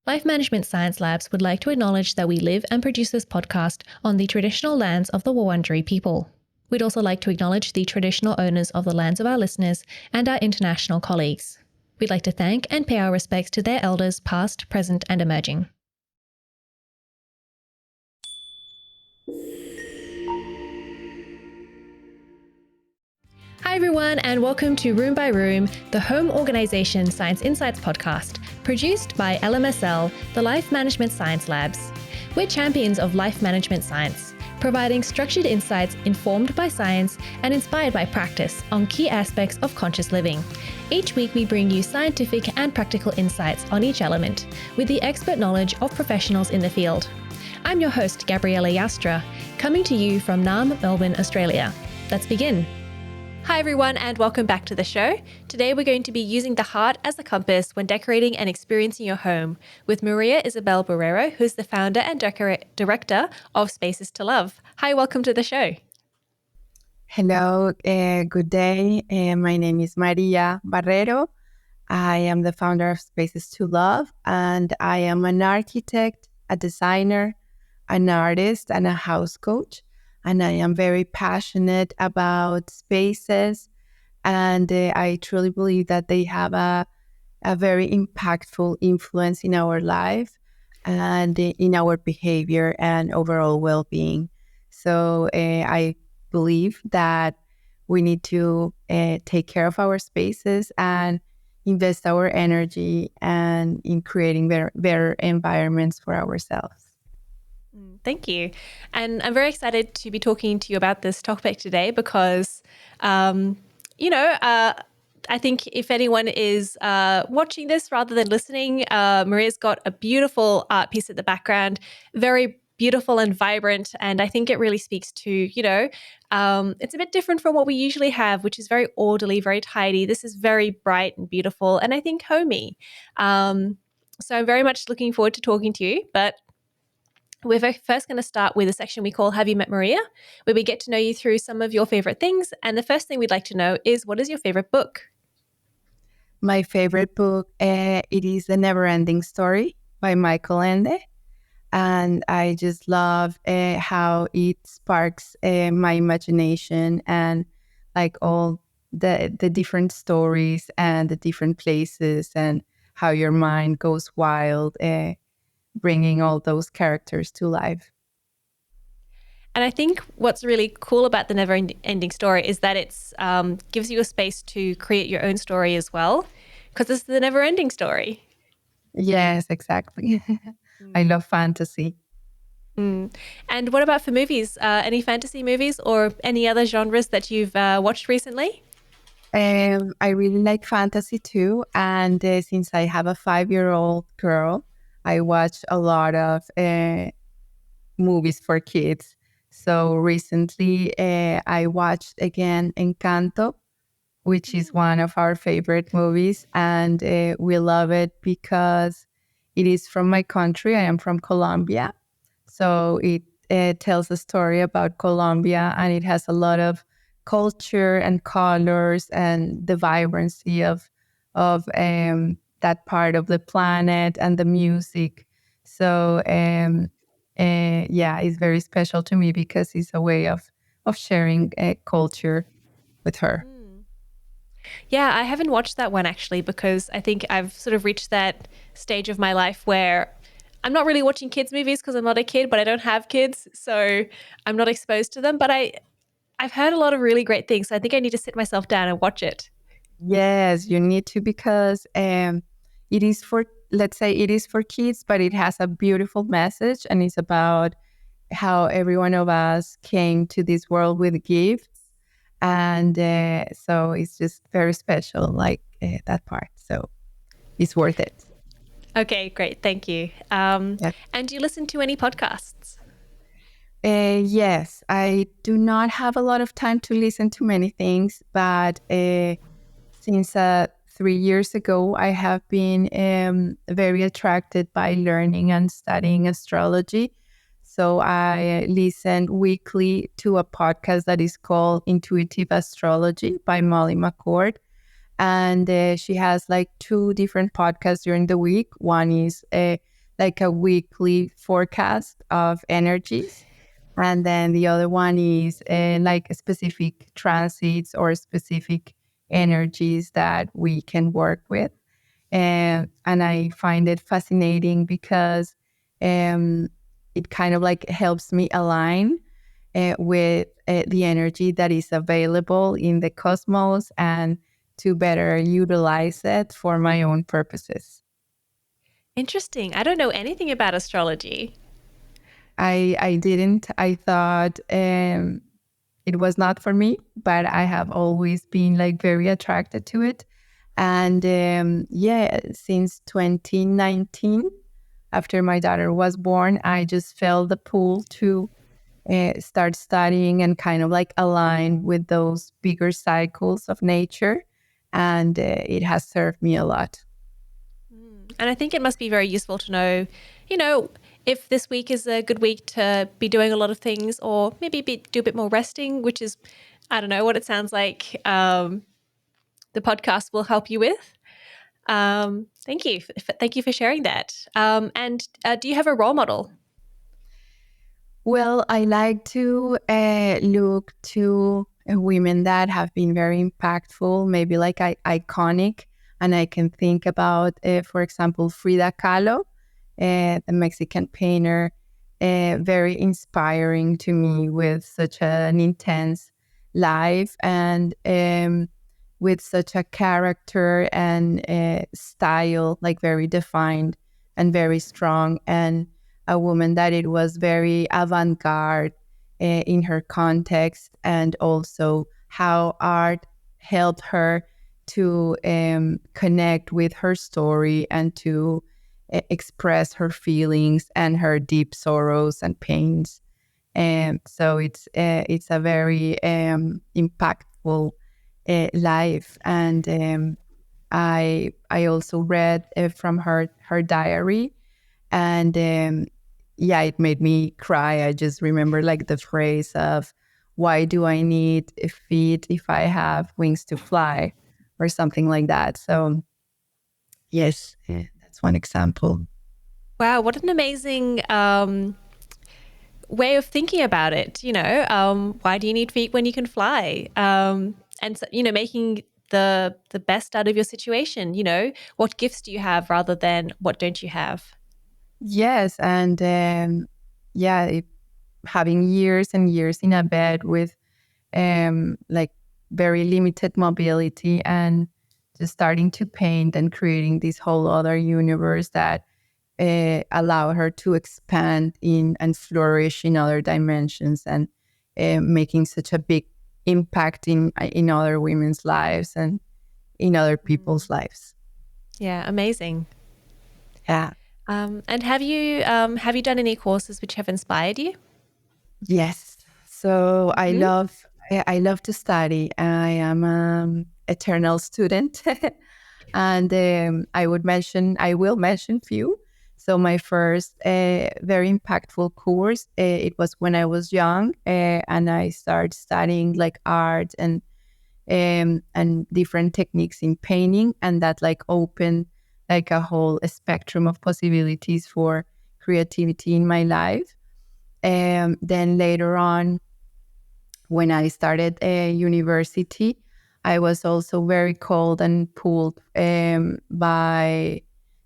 Life Management Science Labs would like to acknowledge that we live and produce this podcast on the traditional lands of the Wurundjeri people. We'd also like to acknowledge the traditional owners of the lands of our listeners and our international colleagues. We'd like to thank and pay our respects to their elders past, present, and emerging. Hi everyone, and welcome to Room by Room, the home organisation Science Insights podcast, produced by LMSL, the Life Management Science Labs. We're champions of life management science, providing structured insights informed by science and inspired by practice on key aspects of conscious living. Each week we bring you scientific and practical insights on each element, with the expert knowledge of professionals in the field. I'm your host, Gabriella, coming to you from Naarm, Melbourne, Australia. Let's begin. Hi everyone, and welcome back to the show. Today we're going to be using the heart as a compass when decorating and experiencing your home with Maria Isabel Barrero, who's the founder and director of Spaces to Love. Hi, welcome to the show. Hello, good day. My name is Maria Barrero. I am the founder of Spaces to Love, and I am an architect, a designer, an artist, and a house coach. And I am very passionate about spaces, and I truly believe that they have a very impactful influence in our life and in our behavior and overall well-being. So I believe that we need to take care of our spaces and invest our energy and in creating better environments for ourselves. Thank you. And I'm very excited to be talking to you about this topic today because, I think if anyone is watching this rather than listening, Maria's got a beautiful art piece at the background, very beautiful and vibrant. And I think it really speaks to, it's a bit different from what we usually have, which is very orderly, very tidy. This is very bright and beautiful, and I think homey. So I'm very much looking forward to talking to you, but we're first going to start with a section we call Have You Met Maria, where we get to know you through some of your favorite things. And the first thing we'd like to know is, what is your favorite book? My favorite book, it is The Never-Ending Story by Michael Ende. And I just love how it sparks my imagination and like all the different stories and the different places and how your mind goes wild, bringing all those characters to life. And I think what's really cool about The Never-Ending Story is that it's gives you a space to create your own story as well, because it's the never-ending story. Yes, exactly. I love fantasy. And what about for movies? Any fantasy movies or any other genres that you've watched recently? I really like fantasy too. And since I have a 5-year-old girl, I watch a lot of movies for kids. So recently I watched again Encanto, which is one of our favorite movies. And we love it because it is from my country. I am from Colombia. So it tells a story about Colombia, and it has a lot of culture and colors and the vibrancy of that part of the planet and the music. So it's very special to me because it's a way of sharing culture with her. Yeah, I haven't watched that one actually because I think I've sort of reached that stage of my life where I'm not really watching kids' movies because I'm not a kid, but I don't have kids, so I'm not exposed to them. But I've heard a lot of really great things, so I think I need to sit myself down and watch it. Yes, you need to because it is for, let's say it is for kids, but it has a beautiful message, and it's about how every one of us came to this world with gifts. And so it's just very special, like that part. So it's worth it. Okay, great. Thank you. Yes. And do you listen to any podcasts? Yes, I do not have a lot of time to listen to many things, but since 3 years ago, I have been very attracted by learning and studying astrology. So I listen weekly to a podcast that is called Intuitive Astrology by Molly McCord. And she has like 2 different podcasts during the week. One is like a weekly forecast of energies. And then the other one is like specific transits or specific energies that we can work with. And I find it fascinating because um, it kind of like helps me align with the energy that is available in the cosmos and to better utilize it for my own purposes. Interesting. I don't know anything about astrology. I didn't. I thought it was not for me, but I have always been like very attracted to it. And yeah, since 2019, after my daughter was born, I just felt the pull to start studying and kind of like align with those bigger cycles of nature. And it has served me a lot. And I think it must be very useful to know, you know, if this week is a good week to be doing a lot of things or maybe do a bit more resting, which is, I don't know what it sounds like the podcast will help you with. Thank you. Thank you for sharing that. And do you have a role model? Well, I like to look to women that have been very impactful, maybe like iconic. And I can think about, for example, Frida Kahlo, the Mexican painter, very inspiring to me with such an intense life and with such a character and style, like very defined and very strong. And a woman that it was very avant-garde in her context, and also how art helped her to connect with her story and to express her feelings and her deep sorrows and pains. And so it's a very impactful life. And I also read from her diary, and yeah, it made me cry. I just remember like the phrase of, "Why do I need feet if I have wings to fly?" or something like that. So yes, that's one example. Wow, what an amazing way of thinking about it. Why do you need feet when you can fly? And so, making the best out of your situation. What gifts do you have rather than what don't you have? Yes, and yeah, having years and years in a bed with like very limited mobility, and just starting to paint and creating this whole other universe that allow her to expand in and flourish in other dimensions, and making such a big impact in other women's lives and in other people's lives. Yeah, amazing. Yeah. And have you done any courses which have inspired you? Yes. So Hmm. I love to study. I am an eternal student, and I will mention few. So my first very impactful course, it was when I was young, and I started studying like art and different techniques in painting, and that like opened like a whole spectrum of possibilities for creativity in my life. And then later on, when I started university, I was also very called and pulled by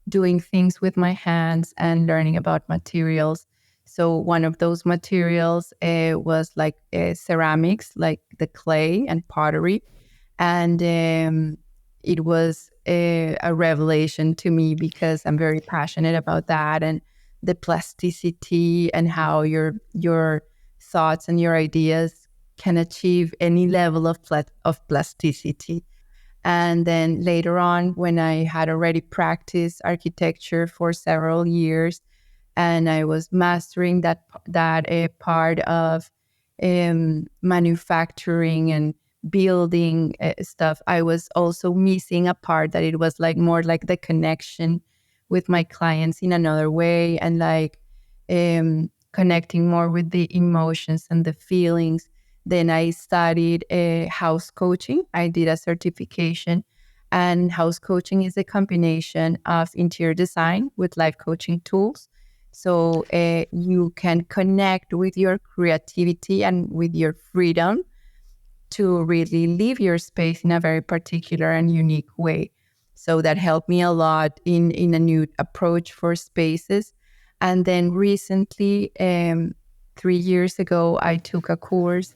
doing things with my hands and learning about materials. So one of those materials was like ceramics, like the clay and pottery. And it was a revelation to me because I'm very passionate about that, and the plasticity and how your thoughts and your ideas can achieve any level of plasticity. And then later on, when I had already practiced architecture for several years, and I was mastering that part of manufacturing and building stuff, I was also missing a part that it was like more like the connection with my clients in another way, and like connecting more with the emotions and the feelings. Then I studied house coaching. I did a certification, And house coaching is a combination of interior design with life coaching tools. So you can connect with your creativity and with your freedom to really live your space in a very particular and unique way. So that helped me a lot in a new approach for spaces. And then recently, 3 years ago, I took a course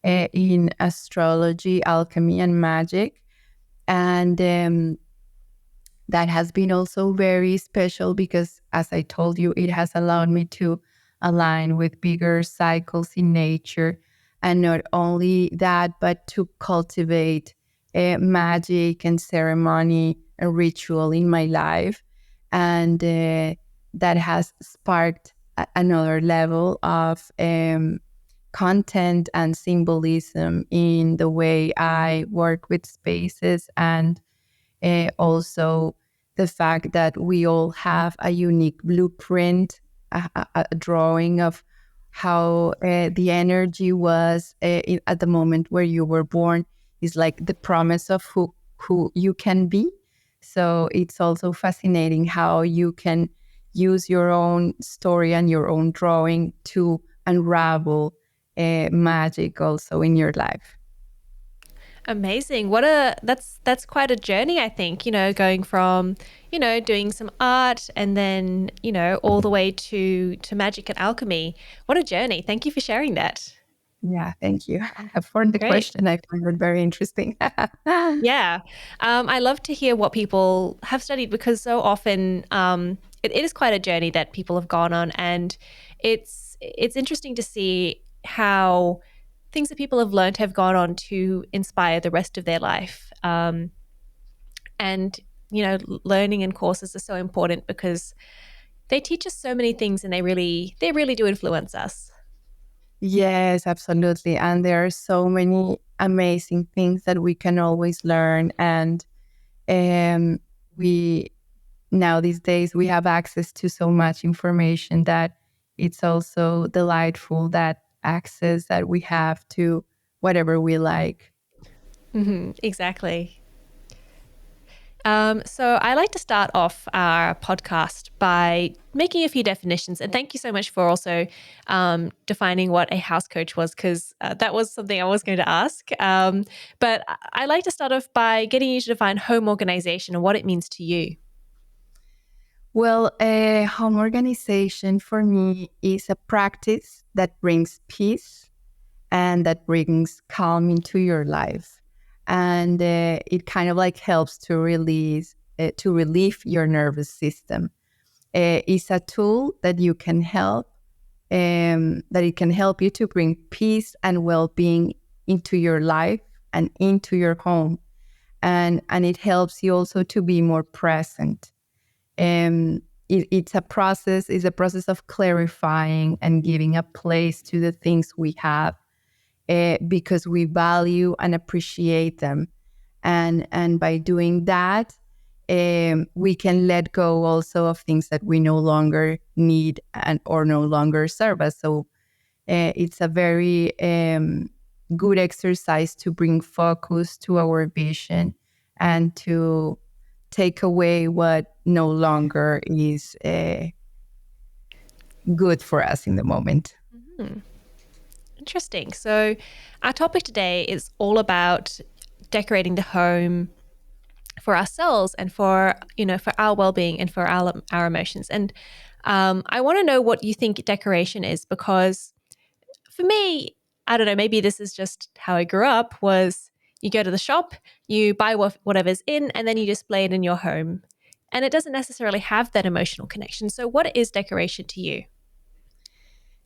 in astrology, alchemy, and magic. And that has been also very special because, as I told you, it has allowed me to align with bigger cycles in nature. And not only that, but to cultivate magic and ceremony and ritual in my life. And that has sparked another level of content and symbolism in the way I work with spaces, and also the fact that we all have a unique blueprint, a drawing of how the energy was at the moment where you were born, is like the promise of who you can be. So it's also fascinating how you can use your own story and your own drawing to unravel magic also in your life. Amazing. That's quite a journey, I think, going from, doing some art and then, all the way to magic and alchemy. What a journey. Thank you for sharing that. Yeah, thank you for the Great. question. I find it very interesting. Yeah. I love to hear what people have studied because so often it is quite a journey that people have gone on, and it's interesting to see how things that people have learned have gone on to inspire the rest of their life. And learning and courses are so important because they teach us so many things, and they really do influence us. Yes, absolutely. And there are so many amazing things that we can always learn. And um, we now these days we have access to so much information that it's also delightful that access that we have to whatever we like. Exactly. So I like to start off our podcast by making a few definitions. And thank you so much for also defining what a house coach was, because that was something I was going to ask. But I like to start off by getting you to define home organization and what it means to you. Well, a home organization for me is a practice that brings peace and that brings calm into your life. And it kind of like helps to relieve your nervous system. It's a tool that you can that it can help you to bring peace and well-being into your life and into your home. And it helps you also to be more present. It's a process of clarifying and giving a place to the things we have because we value and appreciate them. And by doing that, we can let go also of things that we no longer need and or no longer serve us. So it's a very good exercise to bring focus to our vision and to take away what no longer is good for us in the moment. Hmm. Interesting. So our topic today is all about decorating the home for ourselves and for our well-being and for our emotions. And I want to know what you think decoration is, because for me, I don't know, maybe this is just how I grew up, was you go to the shop, you buy whatever's in, and then you display it in your home. And it doesn't necessarily have that emotional connection. So what is decoration to you?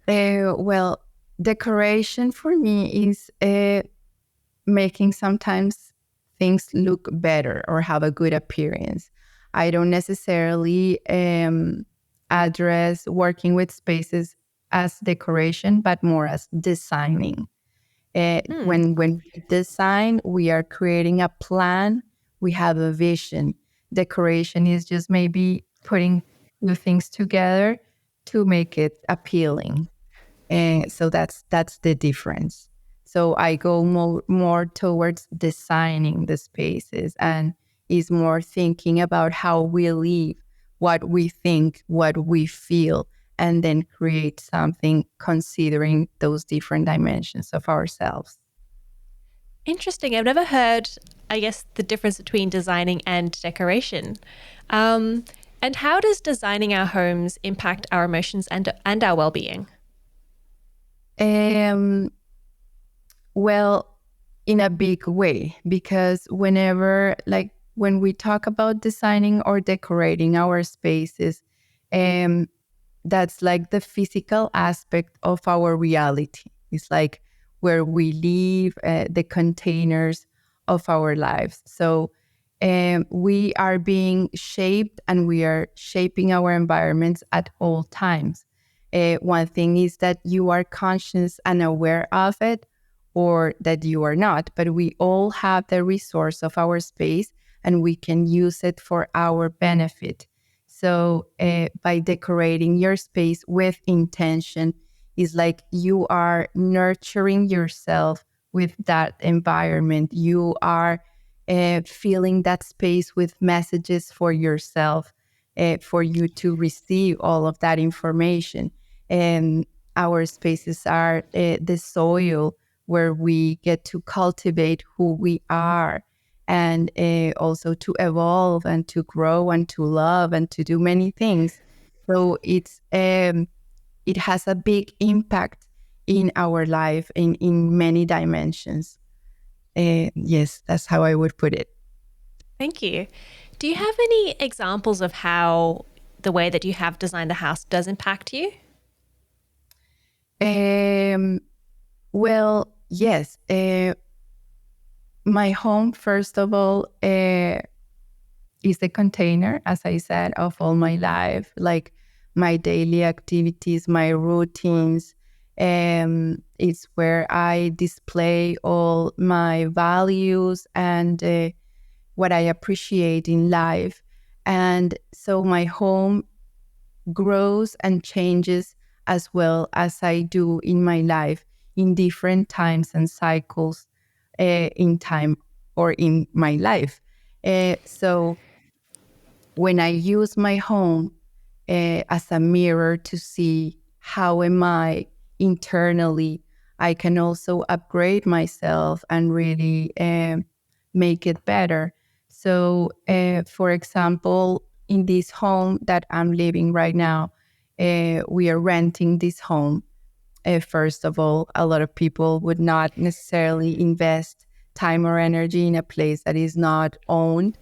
Well, decoration for me is making sometimes things look better or have a good appearance. I don't necessarily address working with spaces as decoration, but more as designing. When we design, we are creating a plan. We have a vision. Decoration is just maybe putting the things together to make it appealing. And so that's the difference. So I go more towards designing the spaces and is more thinking about how we live, what we think, what we feel, and then create something considering those different dimensions of ourselves. Interesting. I've never heard, I guess, the difference between designing and decoration. Um, and how does designing our homes impact our emotions and our well-being? Um, well, in a big way, because when we talk about designing or decorating our spaces, um, that's like the physical aspect of our reality. It's like where we live, the containers of our lives. So we are being shaped and we are shaping our environments at all times. One thing is that you are conscious and aware of it, or that you are not, but we all have the resource of our space and we can use it for our benefit. So by decorating your space with intention, is like you are nurturing yourself with that environment. You are filling that space with messages for yourself, for you to receive all of that information. And our spaces are the soil where we get to cultivate who we are, and also to evolve and to grow and to love and to do many things. So it has a big impact in our life in many dimensions. Yes, that's how I would put it. Thank you. Do you have any examples of how the way that you have designed the house does impact you? Um, well, yes. My home, first of all, is the container, as I said, of all my life, like my daily activities, my routines. It's where I display all my values and what I appreciate in life. And so my home grows and changes as well as I do in my life in different times and cycles in time or in my life. So when I use my home as a mirror to see how am I internally, I can also upgrade myself and really make it better. So, for example, in this home that I'm living right now, we are renting this home. First of all, a lot of people would not necessarily invest time or energy in a place that is not owned,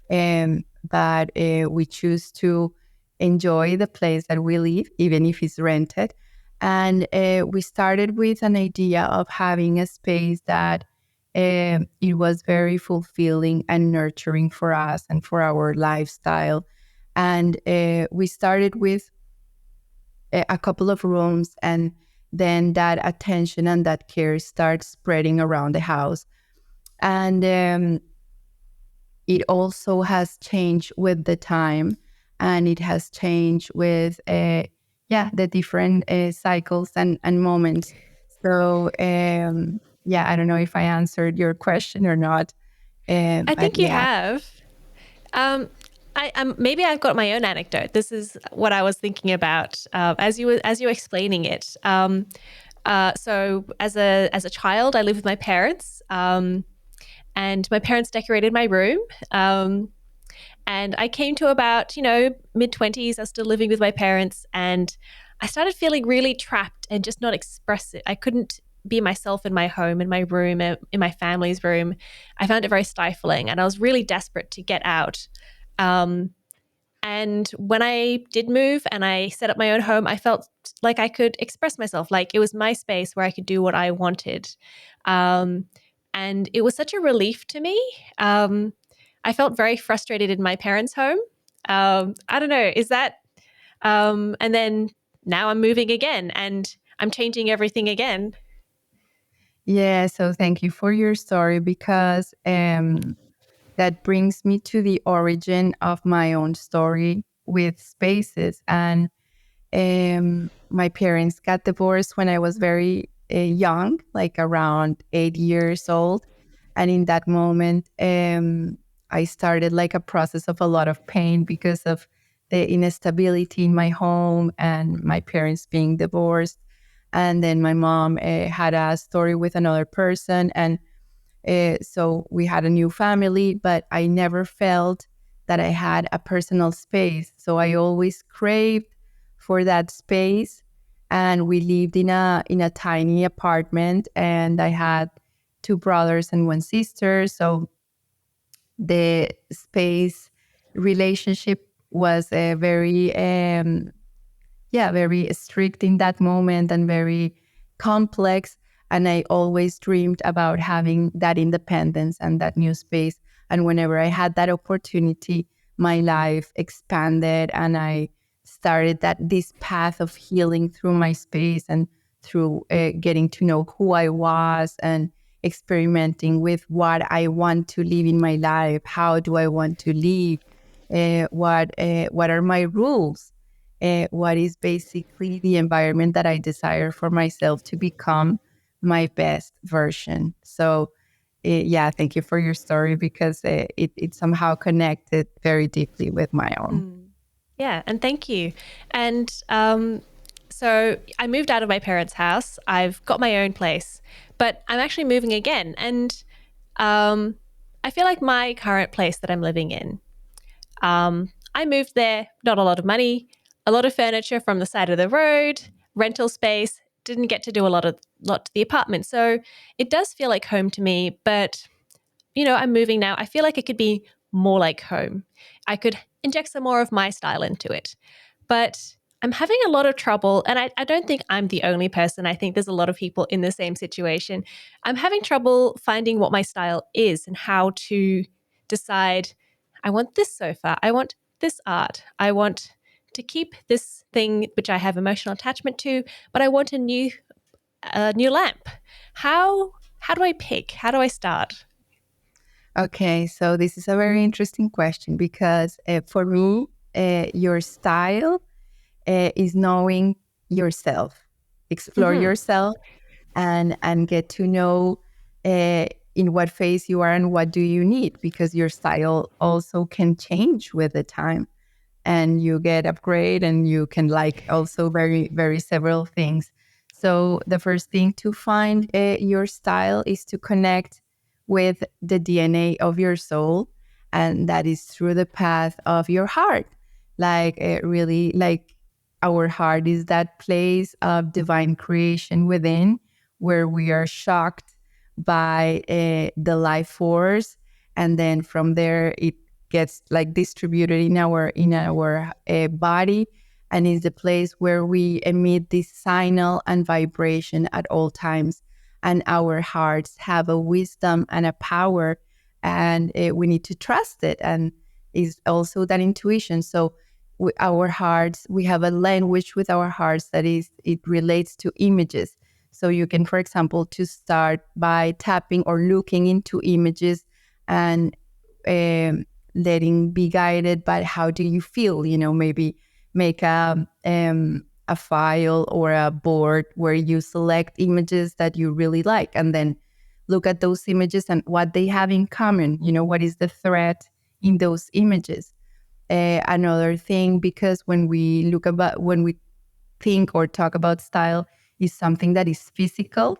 but we choose to enjoy the place that we live, even if it's rented. And we started with an idea of having a space that it was very fulfilling and nurturing for us and for our lifestyle. And we started with a couple of rooms, and then that attention and that care starts spreading around the house. And it also has changed with the time, and it has changed with the different cycles and moments. So I don't know if I answered your question or not, I but think you yeah. have. Um, maybe I've got my own anecdote. This is what I was thinking about as you were explaining it. So as a child, I lived with my parents, and my parents decorated my room. And I came to about mid-20s. I was still living with my parents, and I started feeling really trapped and just not expressive. I couldn't be myself in my home, in my room, in my family's room. I found it very stifling, and I was really desperate to get out. Um, and when I did move and I set up my own home, I felt like I could express myself, like it was my space where I could do what I wanted. Um, and it was such a relief to me. I felt very frustrated in my parents' home. I don't know, is that, and then now I'm moving again and I'm changing everything again. Yeah, so thank you for your story, because that brings me to the origin of my own story with spaces. And my parents got divorced when I was very young, like around 8 years old. And in that moment, I started like a process of a lot of pain because of the instability in my home and my parents being divorced. And then my mom had a story with another person. And so we had a new family, but I never felt that I had a personal space. So I always craved for that space. And we lived in a tiny apartment, and I had two brothers and one sister. So the space relationship was very strict in that moment and very complex. And I always dreamed about having that independence and that new space. And whenever I had that opportunity, my life expanded, and I started this path of healing through my space and through getting to know who I was and experimenting with what I want to live in my life. How do I want to live? What are my rules? What is basically the environment that I desire for myself to become my best version. So, yeah, thank you for your story, because it somehow connected very deeply with my own. Yeah, and thank you. And so I moved out of my parents' house. I've got my own place, but I'm actually moving again. And I feel like my current place that I'm living in, I moved there, not a lot of money, a lot of furniture from the side of the road, rental space, didn't get to do a lot to the apartment. So it does feel like home to me, but I'm moving now. I feel like it could be more like home. I could inject some more of my style into it. But I'm having a lot of trouble, and I don't think I'm the only person. I think there's a lot of people in the same situation. I'm having trouble finding what my style is and how to decide, I want this sofa, I want this art, I want to keep this thing which I have emotional attachment to, but I want a new lamp. How do I pick? How do I start? Okay, so this is a very interesting question, because for me, your style is knowing yourself, explore Mm-hmm. yourself, and get to know in what phase you are and what do you need, because your style also can change with the time, and you get upgrade, and you can like also very, very several things. So the first thing to find your style is to connect with the DNA of your soul, and that is through the path of your heart. Like really, like our heart is that place of divine creation within, where we are shocked by the life force, and then from there it gets like distributed in our body, and is the place where we emit this signal and vibration at all times. And our hearts have a wisdom and a power, and we need to trust it. And is also that intuition. So our hearts, we have a language with our hearts that is, it relates to images. So you can, for example, to start by tapping or looking into images, and letting be guided by how do you feel. Maybe make a file or a board where you select images that you really like, and then look at those images and what they have in common. What is the thread in those images? Another thing, because when we think or talk about style, is something that is physical,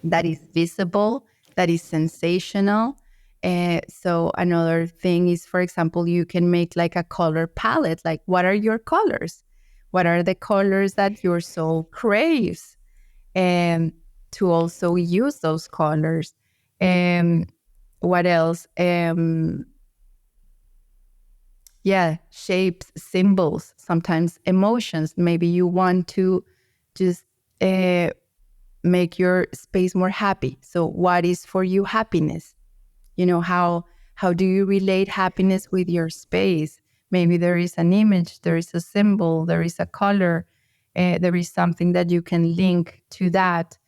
that is visible, that is sensational. So another thing is, for example, you can make like a color palette. Like, what are your colors? What are the colors that your soul craves? And to also use those colors. And what else? Yeah, shapes, symbols, sometimes emotions. Maybe you want to just make your space more happy. So what is for you happiness? How do you relate happiness with your space? Maybe there is an image, there is a symbol, there is a color, there is something that you can link to that.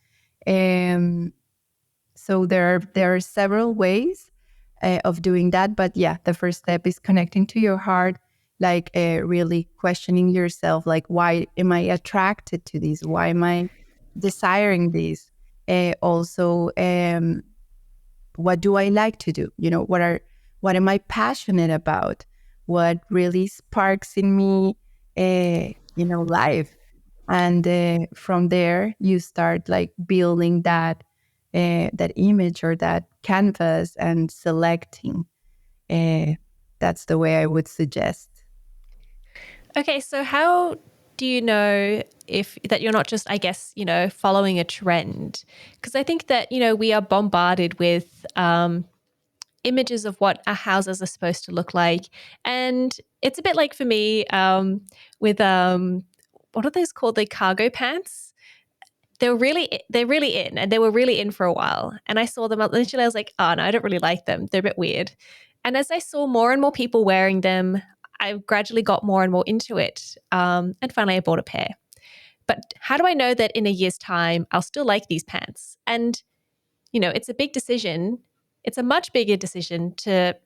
So there are several ways of doing that. But yeah, the first step is connecting to your heart, like really questioning yourself, like, why am I attracted to this? Why am I desiring this? Also, what do I like to do? What are what am I passionate about? What really sparks in me, life? And from there, you start like building that image or that canvas and selecting. Uh, that's the way I would suggest. Okay, so how do you know if that you're not just, I guess, following a trend? Because I think that, we are bombarded with images of what our houses are supposed to look like. And it's a bit like for me with, what are those called? The cargo pants. They're really in, and they were really in for a while. And I saw them initially. I was like, oh no, I don't really like them. They're a bit weird. And as I saw more and more people wearing them, I gradually got more and more into it. And finally, I bought a pair. But how do I know that in a year's time I'll still like these pants? And it's a big decision. It's a much bigger decision to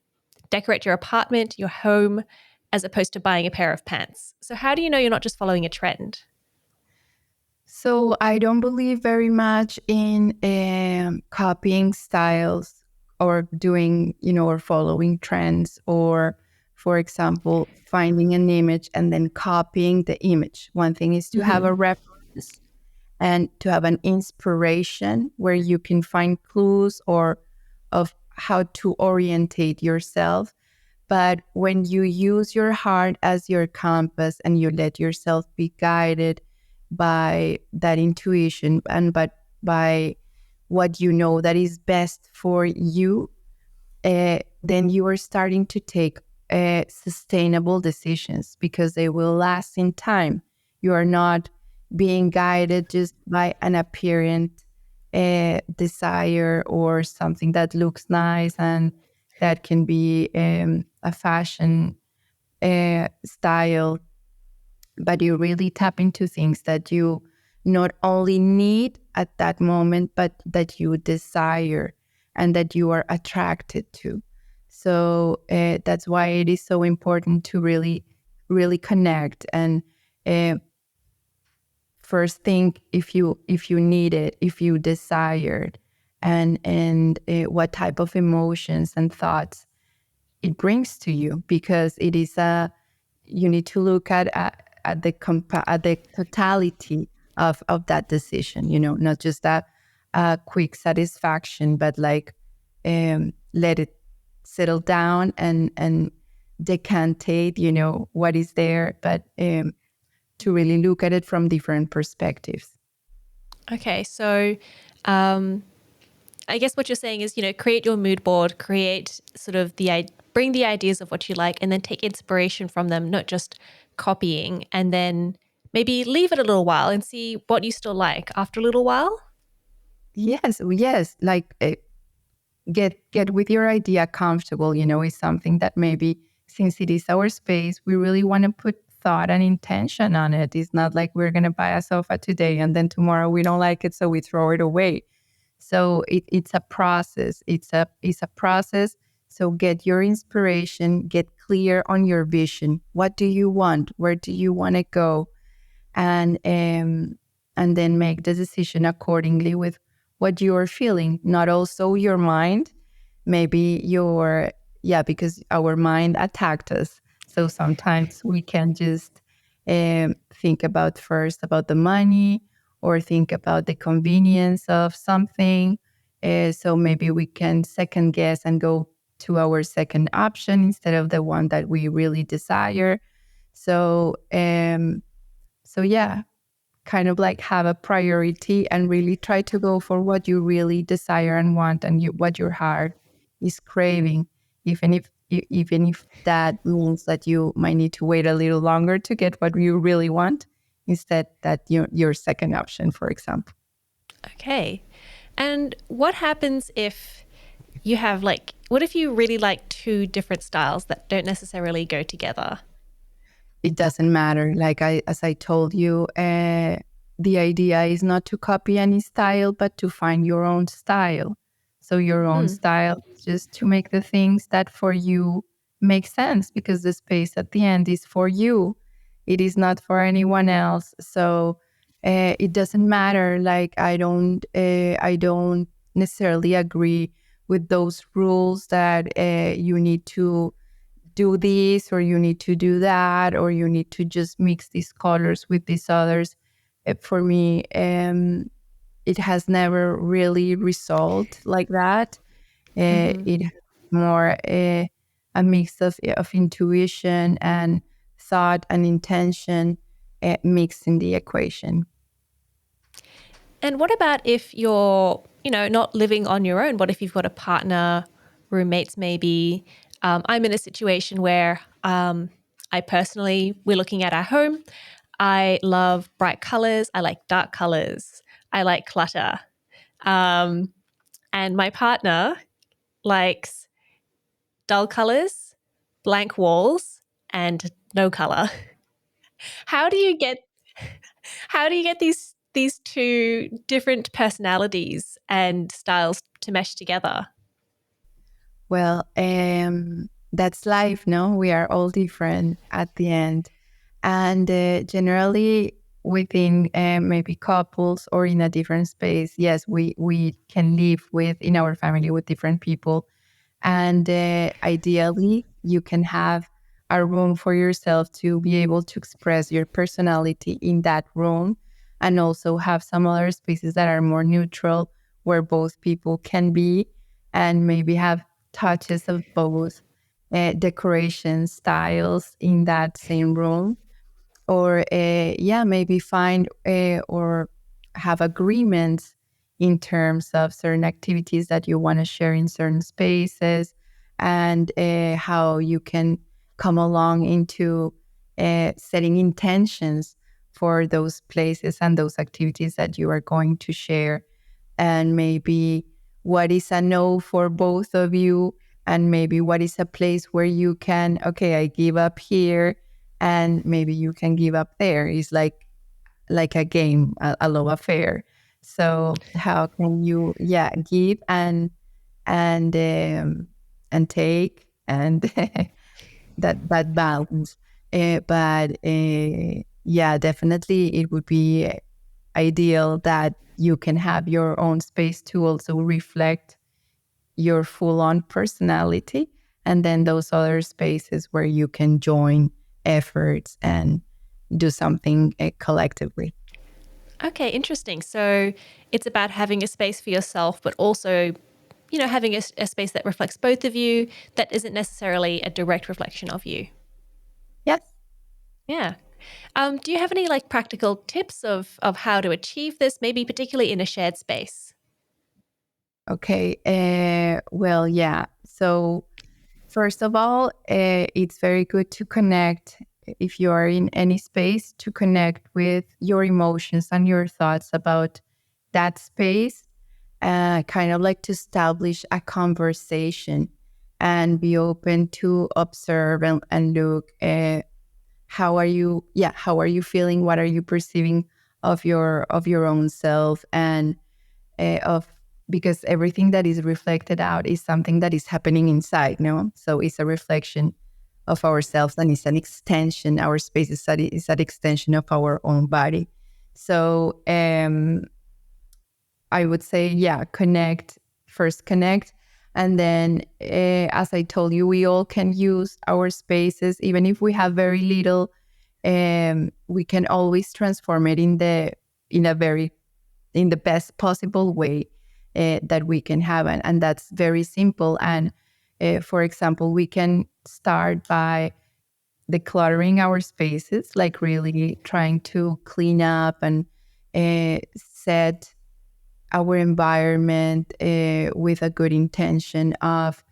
decorate your apartment, your home, as opposed to buying a pair of pants. So how do you know you're not just following a trend? So I don't believe very much in copying styles or doing, or following trends or, for example, finding an image and then copying the image. One thing is to have a reference and to have an inspiration where you can find clues or of how to orientate yourself. But when you use your heart as your compass and you let yourself be guided by that intuition and but by what you know that is best for you, then you are starting to take sustainable decisions because they will last in time. You are not being guided just by an apparent desire or something that looks nice and that can be a fashion style, but you really tap into things that you not only need at that moment, but that you desire and that you are attracted to. So that's why it is so important to really, really connect and first think if you need it, if you desire it, and what type of emotions and thoughts it brings to you, because it is you need to look at the totality of that decision, not just that quick satisfaction, but like let it settle down and decantate, what is there, but to really look at it from different perspectives. Okay, so I guess what you're saying is, create your mood board, create sort of bring the ideas of what you like, and then take inspiration from them, not just copying, and then maybe leave it a little while and see what you still like after a little while. Yes, like get with your idea comfortable, is something that maybe, since it is our space, we really want to put thought and intention on it. It's not like we're going to buy a sofa today and then tomorrow we don't like it, so we throw it away. So it's a process. It's a process. So get your inspiration, get clear on your vision. What do you want? Where do you want to go? And then make the decision accordingly with what you are feeling, not also your mind. Maybe because our mind attacked us. So sometimes we can just think about first about the money or think about the convenience of something. So maybe we can second guess and go to our second option instead of the one that we really desire. So, yeah, kind of like have a priority and really try to go for what you really desire and want, and what your heart is craving, even if that means that you might need to wait a little longer to get what you really want, instead that your second option, for example. Okay. And what happens if what if you really like two different styles that don't necessarily go together? It doesn't matter. Like as I told you, the idea is not to copy any style, but to find your own style. So your own style is just to make the things that for you make sense, because the space at the end is for you. It is not for anyone else. So it doesn't matter. Like I don't necessarily agree with those rules that you need to do this or you need to do that or you need to just mix these colors with these others. For me, it has never really resolved like that. It has more a mix of intuition and thought and intention mixed in the equation. And what about if you're, not living on your own? What if you've got a partner, roommates maybe? I'm in a situation where we're looking at our home. I love bright colors. I like dark colors. I like clutter. And my partner likes dull colors, blank walls, and no color. How do you get these two different personalities and styles to mesh together? Well, that's life, no? We are all different at the end. And generally, within maybe couples or in a different space, yes, we can live in our family with different people. And ideally, you can have a room for yourself to be able to express your personality in that room, and also have some other spaces that are more neutral where both people can be and maybe have touches of both decoration styles in that same room. Or maybe find or have agreements in terms of certain activities that you want to share in certain spaces, and how you can come along into setting intentions for those places and those activities that you are going to share. And maybe what is a no for both of you, and maybe what is a place where you can, okay, I give up here and maybe you can give up there. It's like a game, a love affair. So how can you give and take, and that balance. But definitely it would be ideal that you can have your own space to also reflect your full-on personality, and then those other spaces where you can join efforts and do something collectively. Okay, interesting. So it's about having a space for yourself, but also, having a space that reflects both of you, that isn't necessarily a direct reflection of you. Yes. Yeah. Do you have any practical tips of how to achieve this, maybe particularly in a shared space? Okay. Well, yeah. So first of all, it's very good to connect, if you are in any space, to connect with your emotions and your thoughts about that space, kind of like to establish a conversation and be open to observe and look, how are you feeling, what are you perceiving of your own self, and of because everything that is reflected out is something that is happening inside, no? So it's a reflection of ourselves, and it's an extension. Our space is an extension of our own body. So I would say, connect, and then as I told you, we all can use our spaces, even if we have very little. We can always transform it in the best possible way that we can have, and that's very simple. And for example, we can start by decluttering our spaces, like really trying to clean up and set our environment with a good intention of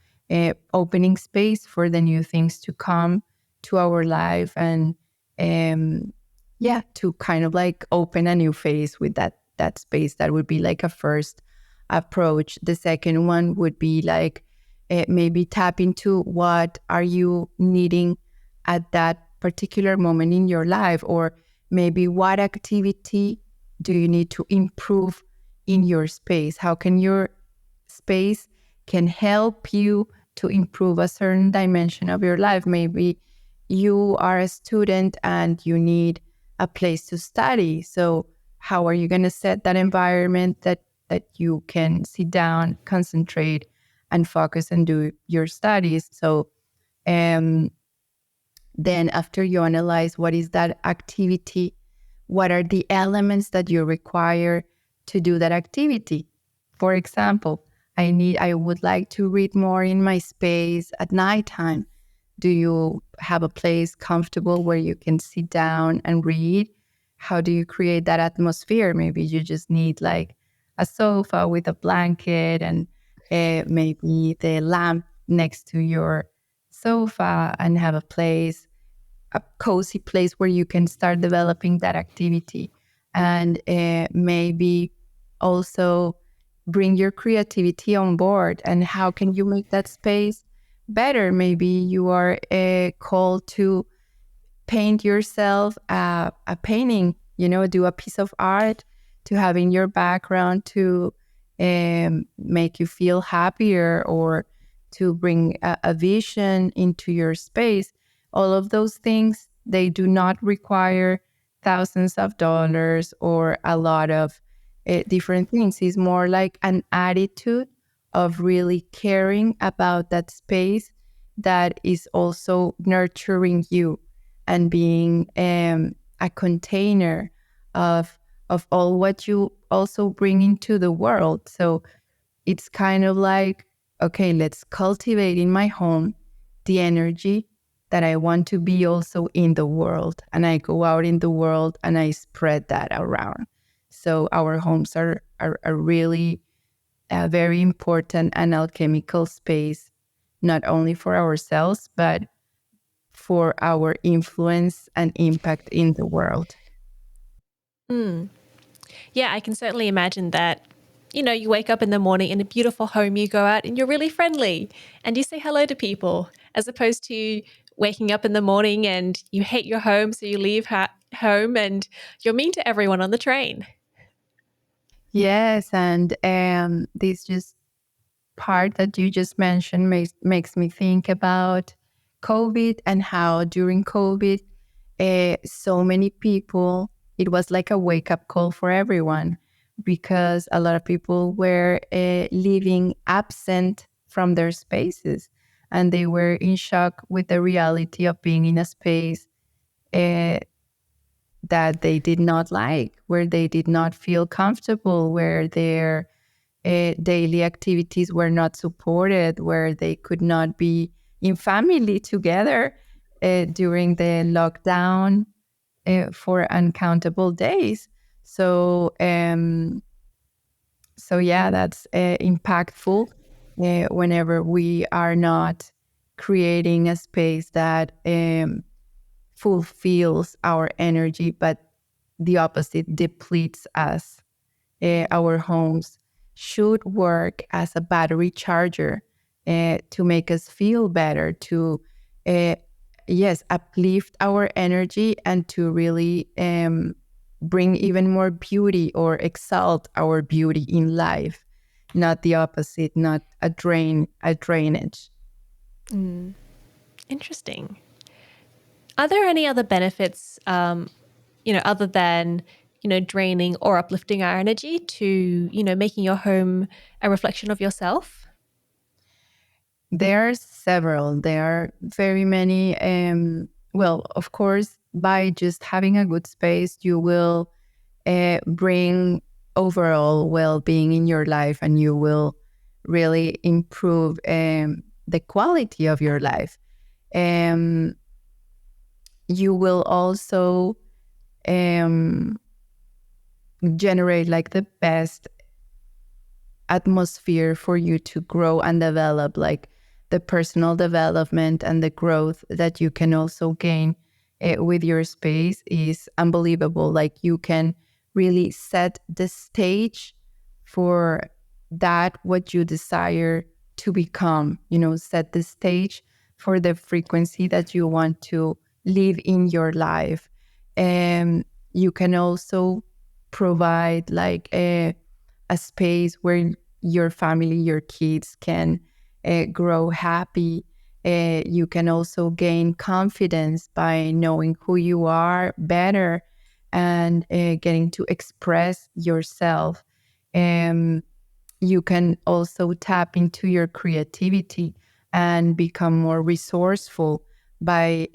opening space for the new things to come to our life, and to kind of like open a new phase with that space. That would be like a first approach. The second one would be like maybe tap into what are you needing at that particular moment in your life, or maybe what activity do you need to improve in your space? How can your space can help you to improve a certain dimension of your life? Maybe you are a student and you need a place to study. So how are you going to set that environment that you can sit down, concentrate, and focus and do your studies. So um, then after you analyze what is that activity, what are the elements that you require to do that activity? For example, I would like to read more in my space at nighttime. Do you have a place comfortable where you can sit down and read? How do you create that atmosphere? Maybe you just need like a sofa with a blanket and maybe the lamp next to your sofa, and have a cozy place where you can start developing that activity. And maybe also bring your creativity on board. And how can you make that space better? Maybe you are called to paint yourself a painting, do a piece of art to have in your background to make you feel happier, or to bring a vision into your space. All of those things, they do not require thousands of dollars or a lot of different things. It's more like an attitude of really caring about that space that is also nurturing you and being a container of all what you also bring into the world. So it's kind of like, okay, let's cultivate in my home the energy that I want to be also in the world. And I go out in the world and I spread that around. So our homes are really a very important and alchemical space, not only for ourselves, but for our influence and impact in the world. Mm. Yeah, I can certainly imagine that. You wake up in the morning in a beautiful home, you go out and you're really friendly and you say hello to people, as opposed to waking up in the morning and you hate your home, so you leave home and you're mean to everyone on the train. Yes, and this just part that you just mentioned makes me think about COVID, and how during COVID, so many people, it was like a wake up call for everyone, because a lot of people were living absent from their spaces, and they were in shock with the reality of being in a space uh, that they did not like, where they did not feel comfortable, where their daily activities were not supported, where they could not be in family together during the lockdown for uncountable days. So, so yeah, that's impactful whenever we are not creating a space that fulfills our energy, but the opposite, depletes us. Our homes should work as a battery charger to make us feel better, to, yes, uplift our energy, and to really bring even more beauty or exalt our beauty in life, not the opposite, not a drainage. Mm. Interesting. Are there any other benefits, other than, draining or uplifting our energy to, making your home a reflection of yourself? There are several. There are very many. Well, of course, by just having a good space, you will bring overall well-being in your life, and you will really improve the quality of your life. Um, you will also um, generate like the best atmosphere for you to grow and develop, like the personal development and the growth that you can also gain with your space is unbelievable. Like you can really set the stage for that what you desire to become, set the stage for the frequency that you want to live in your life. And you can also provide like a space where your family, your kids can grow happy. You can also gain confidence by knowing who you are better, and getting to express yourself. Um, you can also tap into your creativity and become more resourceful by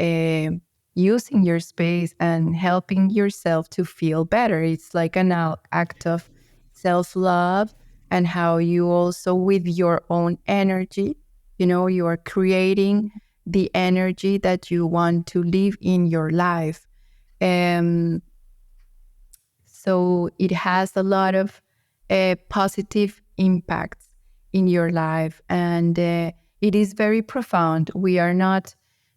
using your space and helping yourself to feel better. It's like an act of self-love, and how you also, with your own energy, you are creating the energy that you want to live in your life. Um, so it has a lot of positive impacts in your life. And it is very profound. We are not,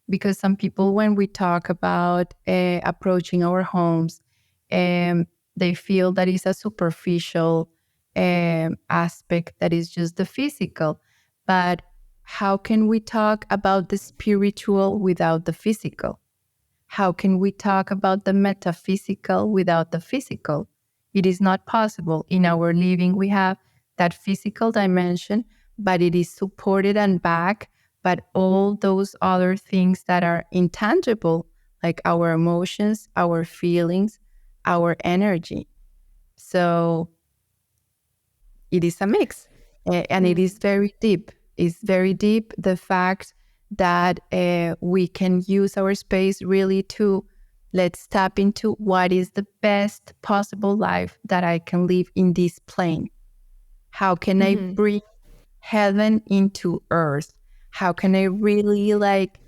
because some people, when we talk about approaching our homes, they feel that it's a superficial aspect, that is just the physical. But how can we talk about the spiritual without the physical? How can we talk about the metaphysical without the physical? It is not possible. In our living, we have that physical dimension, but it is supported and backed by all those other things that are intangible, like our emotions, our feelings, our energy. So it is a mix, and it is very deep. It's very deep, the fact that we can use our space really to, let's tap into what is the best possible life that I can live in this plane. How can I bring heaven into earth? How can I really like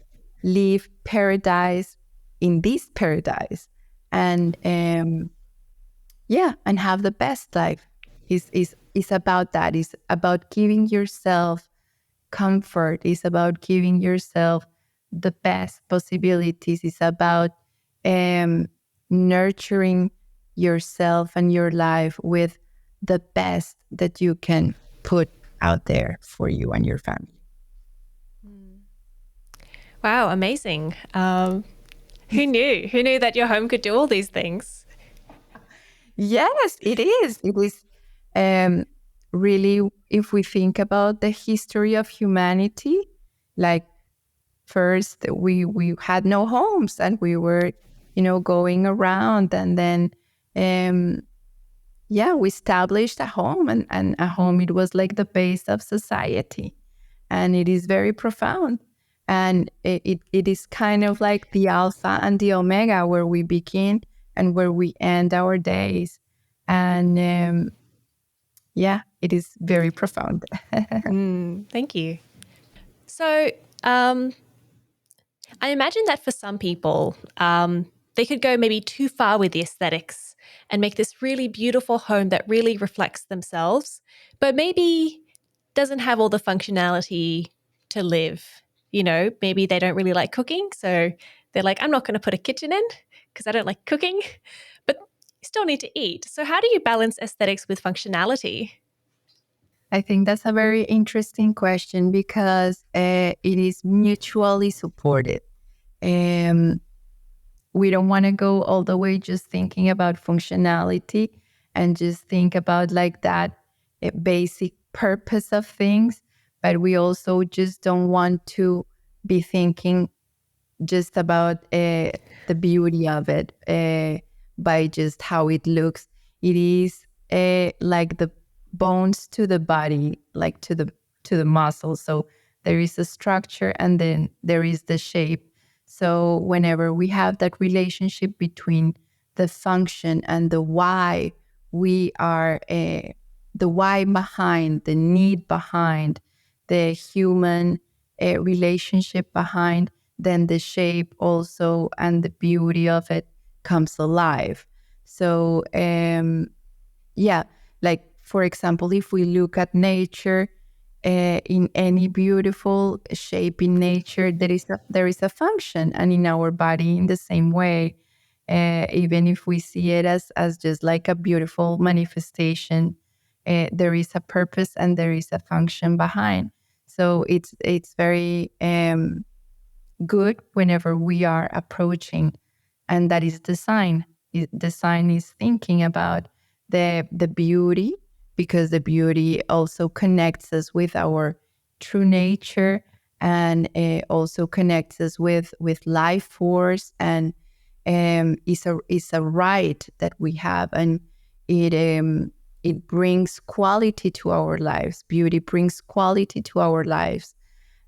live paradise in this paradise? And and have the best life. Is about that. It's about giving yourself comfort. It's about giving yourself the best possibilities. It's about nurturing yourself and your life with the best that you can put out there for you and your family. Wow, amazing. Who knew? Who knew that your home could do all these things? Yes, it is. It is really, if we think about the history of humanity, like first we had no homes, and we were, going around, and then we established a home, and a home, it was like the base of society, and it is very profound. And it is kind of like the alpha and the omega, where we begin and where we end our days. And it is very profound. Thank you. So I imagine that for some people, they could go maybe too far with the aesthetics and make this really beautiful home that really reflects themselves, but maybe doesn't have all the functionality to live. Maybe they don't really like cooking. So they're like, I'm not going to put a kitchen in because I don't like cooking, but you still need to eat. So how do you balance aesthetics with functionality? I think that's a very interesting question, because it is mutually supported. We don't want to go all the way just thinking about functionality and just think about like that basic purpose of things, but we also just don't want to be thinking just about the beauty of it by just how it looks. It is like the bones to the body, like to the muscles. So there is a structure, and then there is the shape. So whenever we have that relationship between the function and the why, we are the why behind, the need behind, the human relationship behind, then the shape also and the beauty of it comes alive. So like for example, if we look at nature, in any beautiful shape in nature, there is a function, and in our body in the same way. Even if we see it as just like a beautiful manifestation, there is a purpose and there is a function behind. So it's very good whenever we are approaching, and that is design. Design is thinking about the beauty, because the beauty also connects us with our true nature, and also connects us with life force, and is a right that we have, and it it brings quality to our lives. Beauty brings quality to our lives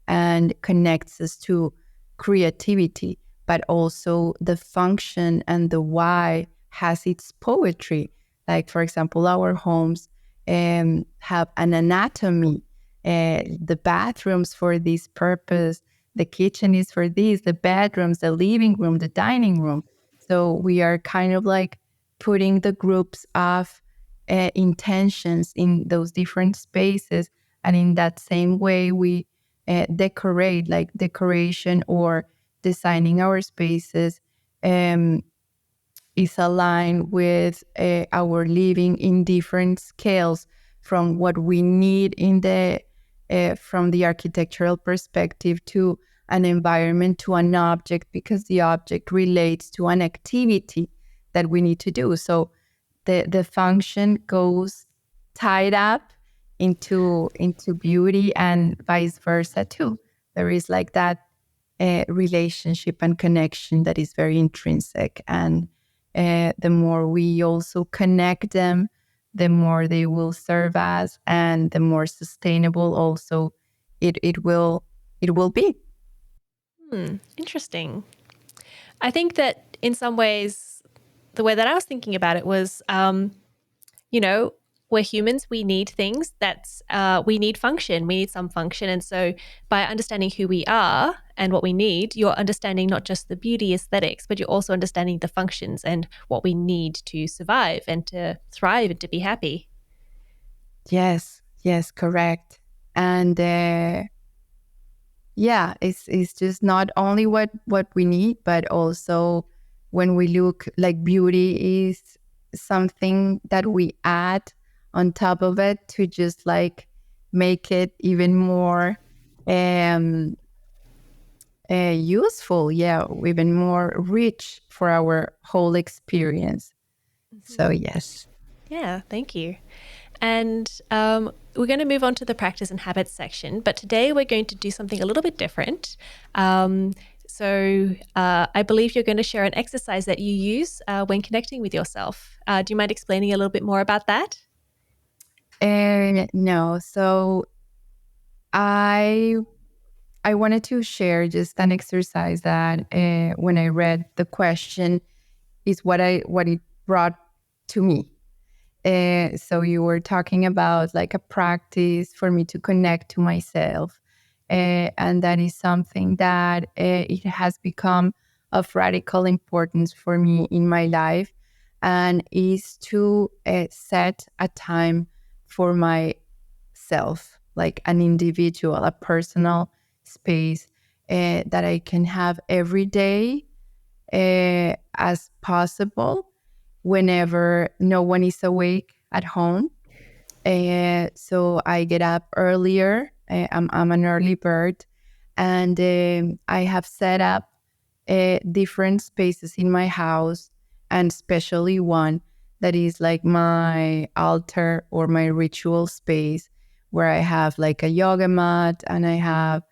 and connects us to creativity, but also the function and the why has its poetry. Like, for example, our homes have an anatomy. The bathrooms for this purpose, the kitchen is for this, the bedrooms, the living room, the dining room. So we are kind of like putting the groups of intentions in those different spaces. And in that same way, we decorate, like decoration or designing our spaces is aligned with our living in different scales from what we need in the from the architectural perspective to an environment to an object, because the object relates to an activity that we need to do. So the function goes tied up into beauty and vice versa too. There is like that relationship and connection that is very intrinsic, and the more we also connect them, the more they will serve us, and the more sustainable also it will be. Interesting. I think that in some ways, the way that I was thinking about it was, you know, we're humans. We need things. We need function. We need some function. And so by understanding who we are and what we need, you're understanding not just the beauty aesthetics, but you're also understanding the functions and what we need to survive and to thrive and to be happy. Yes, correct. And yeah, it's just not only what we need, but also when we look, like, beauty is something that we add on top of it to just like make it even more um useful, yeah, even more rich for our whole experience. So yes. Yeah, thank you. And we're going to move on to the practice and habits section. But today we're going to do something a little bit different. I believe you're going to share an exercise that you use when connecting with yourself. Do you mind explaining a little bit more about that? No, so I I wanted to share just an exercise that when I read the question is what it brought to me. So you were talking about like a practice for me to connect to myself, and that is something that it has become of radical importance for me in my life, and is to set a time for myself, like an individual, a personal space that I can have every day as possible whenever no one is awake at home. So I get up earlier. I'm an early bird, and I have set up different spaces in my house, and especially one that is like my altar or my ritual space, where I have like a yoga mat, and I have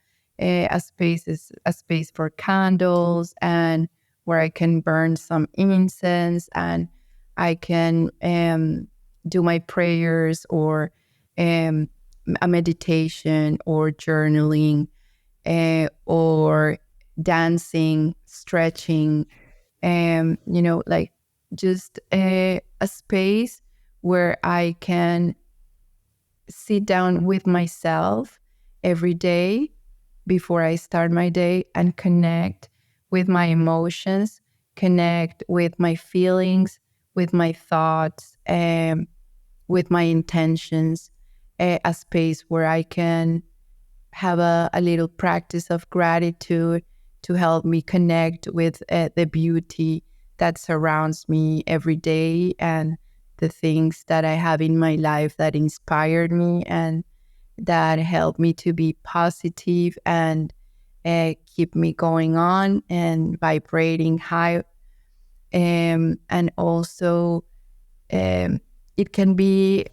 a space for candles, and where I can burn some incense, and I can do my prayers or um, a meditation or journaling or dancing, stretching, like just a space where I can sit down with myself every day before I start my day and connect with my emotions, connect with my feelings, with my thoughts, with my intentions, a space where I can have a little practice of gratitude to help me connect with the beauty that surrounds me every day, and the things that I have in my life that inspired me and that help me to be positive and keep me going on and vibrating high. And also, it can be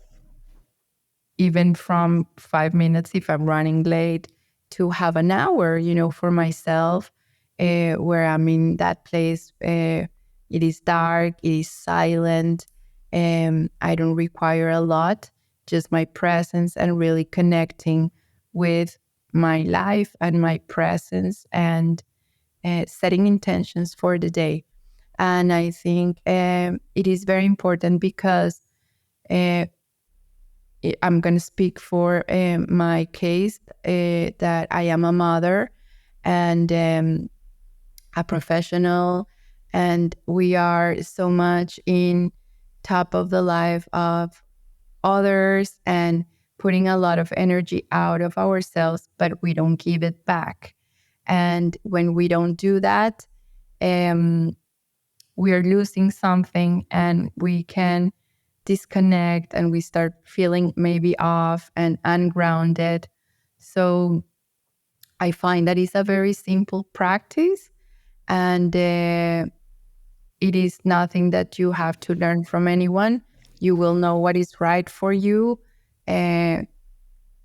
even from 5 minutes if I'm running late to have an hour, for myself, where I'm in that place. It is dark, it is silent, I don't require a lot, just my presence and really connecting with my life and my presence, and setting intentions for the day. And I think it is very important because uh, I'm going to speak for my case, that I am a mother and a professional, and we are so much in top of the life of others and putting a lot of energy out of ourselves, but we don't give it back. And when we don't do that, um, we are losing something, and we can disconnect, and we start feeling maybe off and ungrounded. So I find that it's a very simple practice, and it is nothing that you have to learn from anyone. You will know what is right for you. Uh,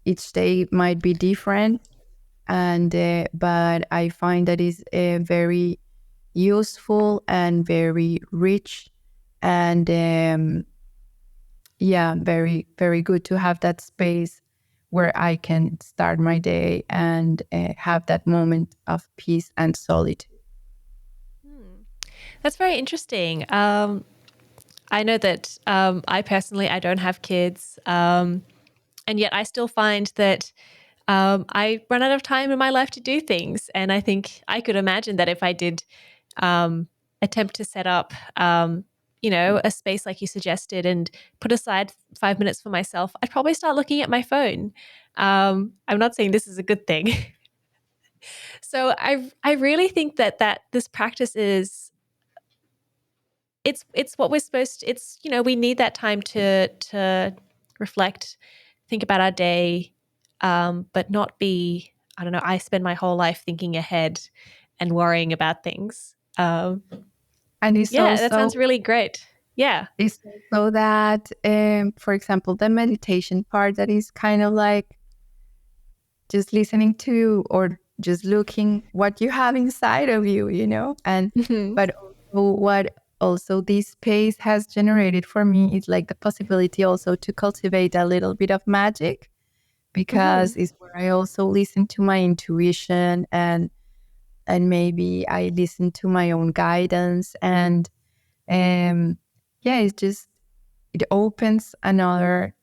each day might be different, and but I find that is very useful and very rich, and yeah, very, very good to have that space where I can start my day and have that moment of peace and solitude. That's very interesting. I know that I personally, I don't have kids, and yet I still find that I run out of time in my life to do things. And I think I could imagine that if I did attempt to set up, a space like you suggested and put aside 5 minutes for myself, I'd probably start looking at my phone. I'm not saying this is a good thing. So I really think that this practice is it's what we're supposed to, it's we need that time to reflect, think about our day, but not be, I don't know, I spend my whole life thinking ahead and worrying about things. And Yeah, that sounds really great. Yeah. it's also that, for example, the meditation part, that is kind of like just listening to or just looking what you have inside of you, and Mhm. but also what also this space has generated for me is like the possibility also to cultivate a little bit of magic, because Mhm. it's where I also listen to my intuition, and maybe I listen to my own guidance, and yeah, it's just, it opens another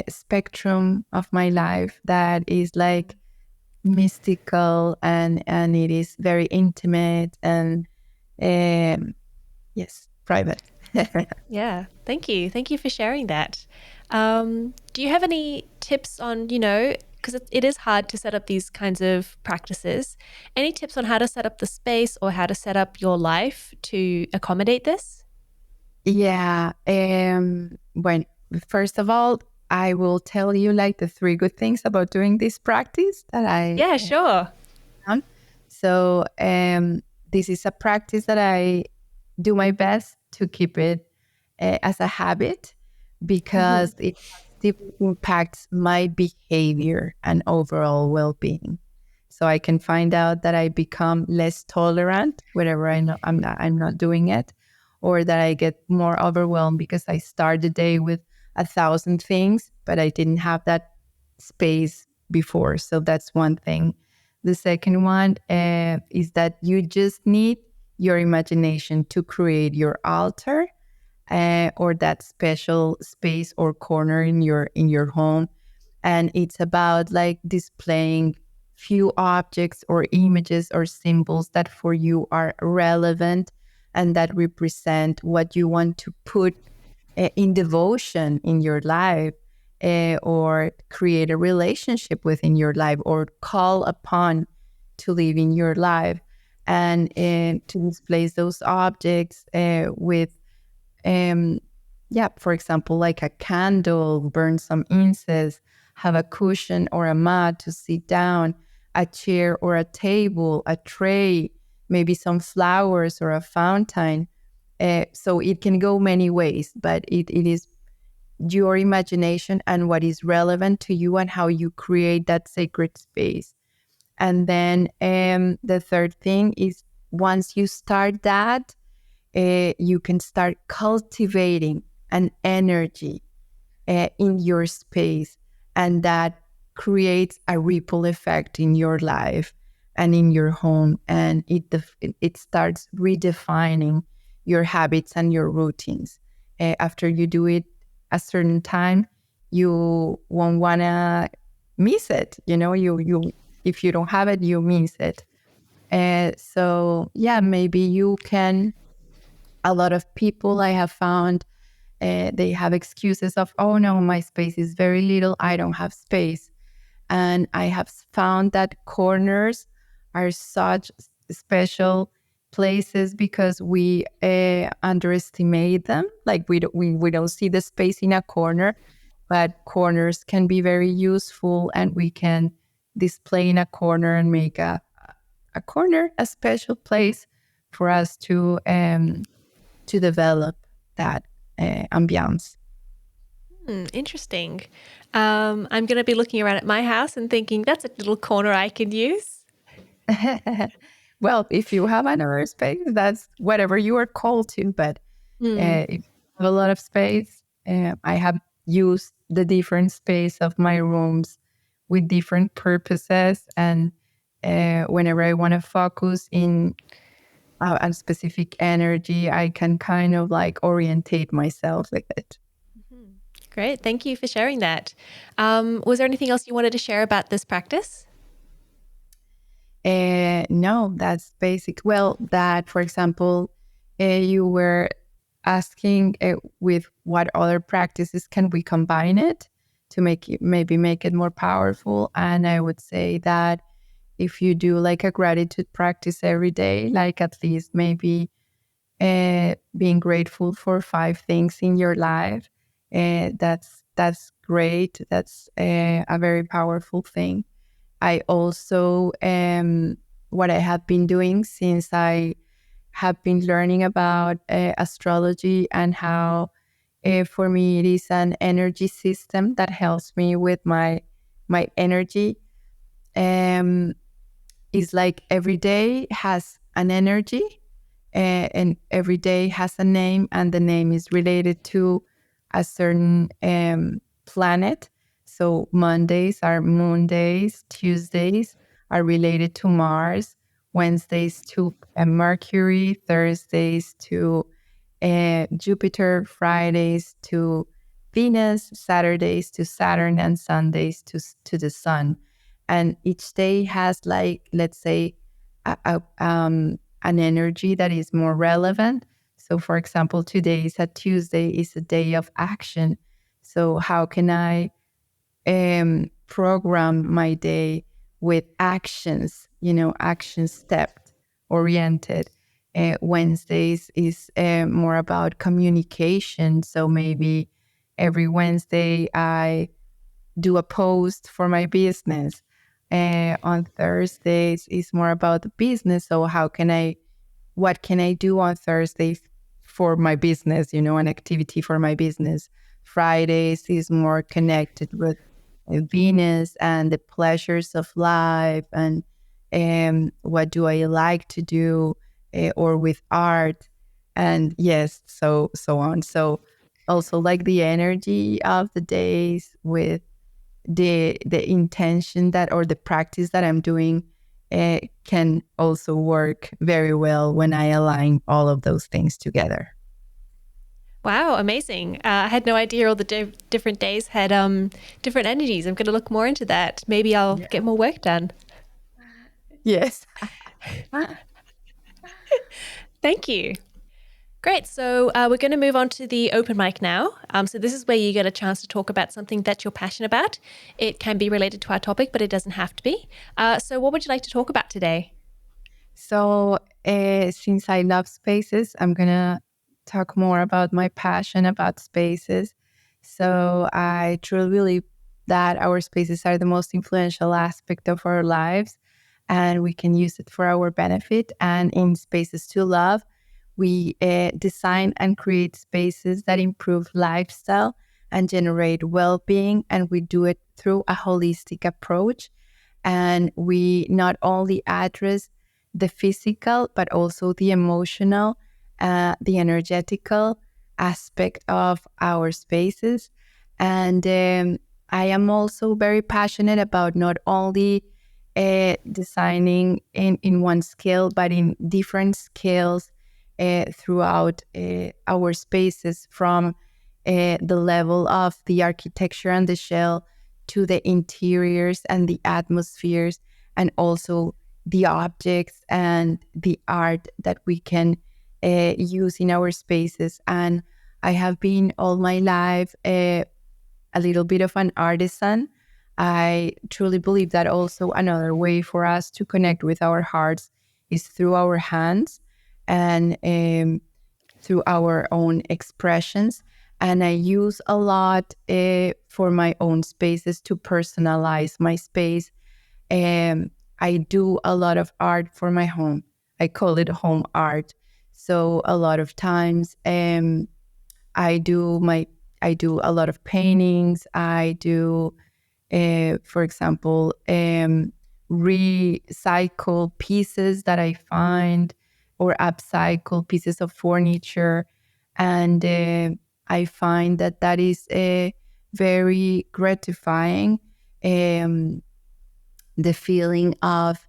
spectrum of my life that is like mystical, and it is very intimate, and yes, private. Yeah. Thank you. Thank you for sharing that. Do you have any tips on, because it is hard to set up these kinds of practices, any tips on how to set up the space or how to set up your life to accommodate this? Yeah. Well, first of all, I will tell you like the three good things about doing this practice that I Yeah, sure. found. So, this is a practice that I do my best to keep it as a habit, Hmm. because it deeply impacts my behavior and overall well-being. So I can find out that I become less tolerant whenever I know I'm not doing it, or that I get more overwhelmed because I start the day with 1,000 things, but I didn't have that space before. So that's one thing. The second one is that you just need your imagination to create your altar, or that special space or corner in your home, and it's about like displaying few objects or images or symbols that for you are relevant and that represent what you want to put in devotion in your life, or create a relationship within your life, or call upon to live in your life, and to display those objects with yeah, for example, like a candle, burn some incense, have a cushion or a mat to sit down, a chair or a table, a tray, maybe some flowers or a fountain. So it can go many ways, but it is your imagination and what is relevant to you and how you create that sacred space. And then the third thing is, once you start that, you can start cultivating an energy in your space, and that creates a ripple effect in your life and in your home, and it starts redefining your habits and your routines. After you do it a certain time, you won't want to miss it. You if you don't have it, you miss it. So yeah, maybe you can. A lot of people I have found, they have excuses of, oh no, my space is very little, I don't have space. And I have found that corners are such special places because we underestimate them. Like we don't see the space in a corner, but corners can be very useful, and we can display in a corner and make a corner a special place for us to develop that ambiance. Interesting. I'm going to be looking around at my house and thinking that's a little corner I could use. Well, if you have another space, that's whatever you are called to. But if you have a lot of space, I have used the different space of my rooms with different purposes. And whenever I want to focus in a specific energy, I can kind of like orientate myself with it. Great. Thank you for sharing that. Was there anything else you wanted to share about this practice? No, that's basic. Well, that, for example, you were asking with what other practices can we combine it to make it more powerful. And I would say that if you do like a gratitude practice every day, like at least maybe being grateful for 5 things in your life, that's great. That's a very powerful thing. I also, what I have been doing since I have been learning about astrology, and how for me it is an energy system that helps me with my energy. Is like every day has an energy, and every day has a name, and the name is related to a certain planet. So Mondays are moon days, Tuesdays are related to Mars, Wednesdays to Mercury, Thursdays to Jupiter, Fridays to Venus, Saturdays to Saturn, and Sundays to the Sun. And each day has, like, let's say, an energy that is more relevant. So, for example, today is a Tuesday, is a day of action. So, how can I program my day with actions, action step oriented? Wednesdays is more about communication. So maybe every Wednesday I do a post for my business. On Thursdays is more about the business. So what can I do on Thursdays for my business, an activity for my business. Fridays is more connected with Venus and the pleasures of life, and what do I like to do, or with art, and yes, so on. So also like the energy of the days with the intention that, or the practice that I'm doing, can also work very well when I align all of those things together. Wow, amazing. I had no idea all the different days had different energies. I'm going to look more into that. Maybe I'll get more work done. Yes. Thank you. Great. So we're going to move on to the open mic now. So this is where you get a chance to talk about something that you're passionate about. It can be related to our topic, but it doesn't have to be. So what would you like to talk about today? So since I love spaces, I'm going to talk more about my passion about spaces. So I truly believe that our spaces are the most influential aspect of our lives, and we can use it for our benefit. And in Spaces to Love, we design and create spaces that improve lifestyle and generate well-being, and we do it through a holistic approach. And we not only address the physical, but also the emotional, the energetical, aspect of our spaces. And I am also very passionate about not only designing in one skill, but in different skills throughout our spaces, from the level of the architecture and the shell to the interiors and the atmospheres, and also the objects and the art that we can use in our spaces. And I have been all my life a little bit of an artisan. I truly believe that also another way for us to connect with our hearts is through our hands and through our own expressions. And I use a lot for my own spaces to personalize my space. I do a lot of art for my home. I call it home art. So a lot of times I do my I do a lot of paintings. I do, for example, recycle pieces that I find, or upcycle pieces of furniture, and I find that that is very gratifying. Um, the feeling of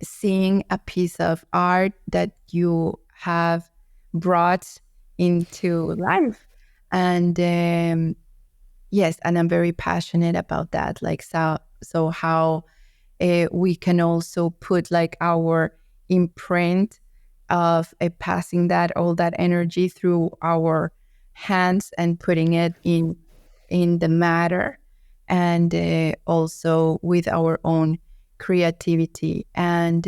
seeing a piece of art that you have brought into life. And yes, and I'm very passionate about that. Like, so how we can also put like our imprint of passing that all that energy through our hands and putting it in the matter, and also with our own creativity. And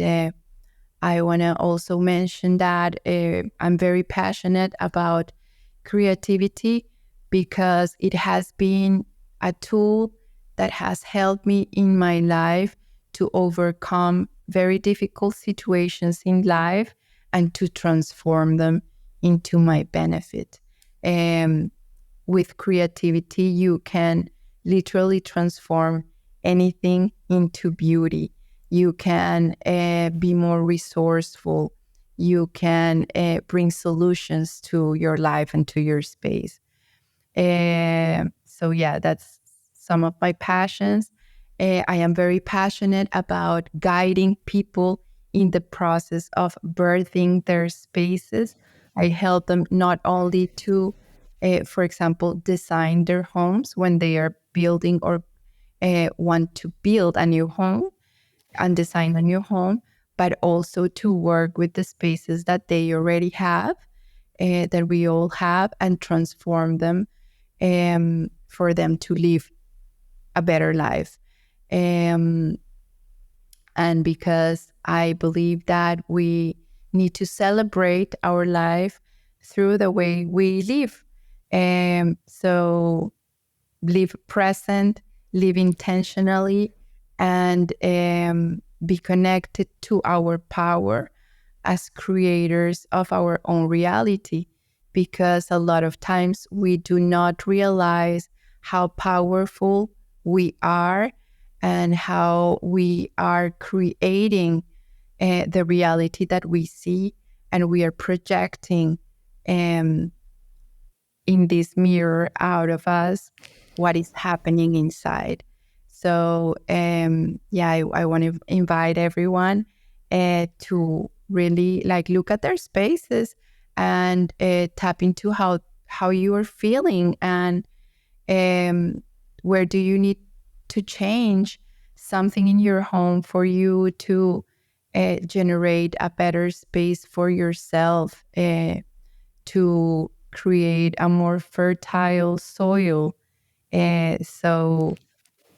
I want to also mention that I'm very passionate about creativity because it has been a tool that has helped me in my life to overcome very difficult situations in life and to transform them into my benefit. With creativity, you can literally transform anything into beauty. You can be more resourceful. You can bring solutions to your life and to your space. So yeah, that's some of my passions. I am very passionate about guiding people in the process of birthing their spaces. I help them not only to, for example, design their homes when they are building or want to build a new home and design a new home, but also to work with the spaces that they already have, that we all have, and transform them for them to live a better life. And because I believe that we need to celebrate our life through the way we live. So live present, live intentionally, and be connected to our power as creators of our own reality. Because a lot of times we do not realize how powerful we are and how we are creating the reality that we see, and we are projecting in this mirror out of us what is happening inside. So yeah, I want to invite everyone to really like look at their spaces and tap into how you are feeling, and where do you need to change something in your home for you to generate a better space for yourself, to create a more fertile soil, so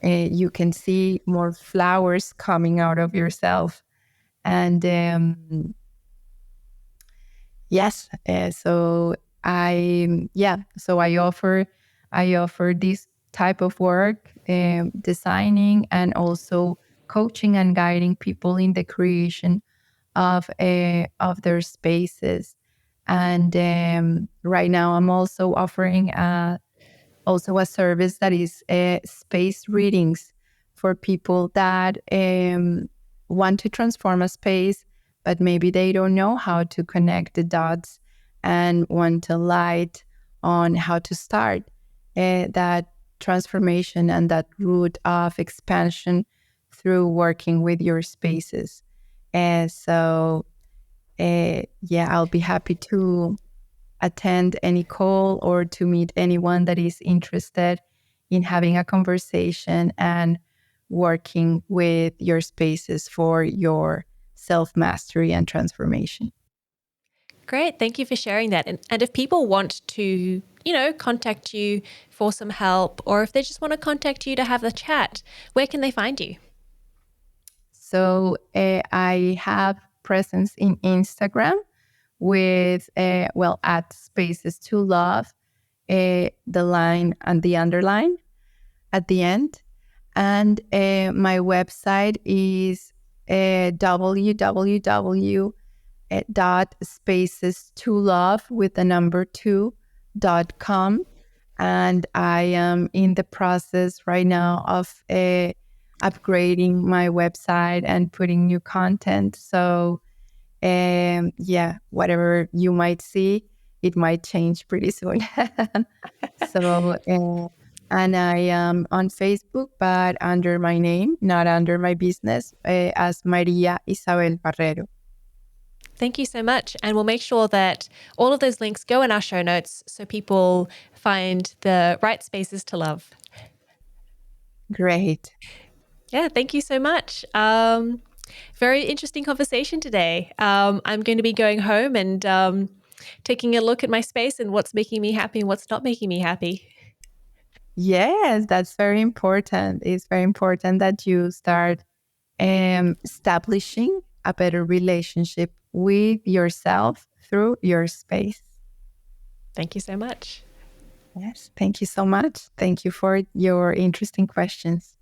you can see more flowers coming out of yourself. And yes, so I offer this type of work, designing and also coaching and guiding people in the creation of their spaces. And right now, I'm also offering also a service that is space readings for people that want to transform a space, but maybe they don't know how to connect the dots. and want a light on how to start that transformation and that route of expansion through working with your spaces. And so, yeah, I'll be happy to attend any call or to meet anyone that is interested in having a conversation and working with your spaces for your self-mastery and transformation. Great. Thank you for sharing that. And if people want to, contact you for some help, or if they just want to contact you to have a chat, where can they find you? So I have presence in Instagram with, at spaces to love, the line and the underline at the end. And my website is www.spacestolove with the number 2.com. And I am in the process right now of upgrading my website and putting new content. So whatever you might see, it might change pretty soon. So, and I am on Facebook, but under my name, not under my business, as Maria Isabel Barrero. Thank you so much. And we'll make sure that all of those links go in our show notes so people find the right spaces to love. Great. Yeah, thank you so much. Very interesting conversation today. I'm going to be going home and taking a look at my space and what's making me happy and what's not making me happy. Yes, that's very important. It's very important that you start establishing a better relationship with yourself through your space. Thank you so much. Yes, thank you so much. Thank you for your interesting questions.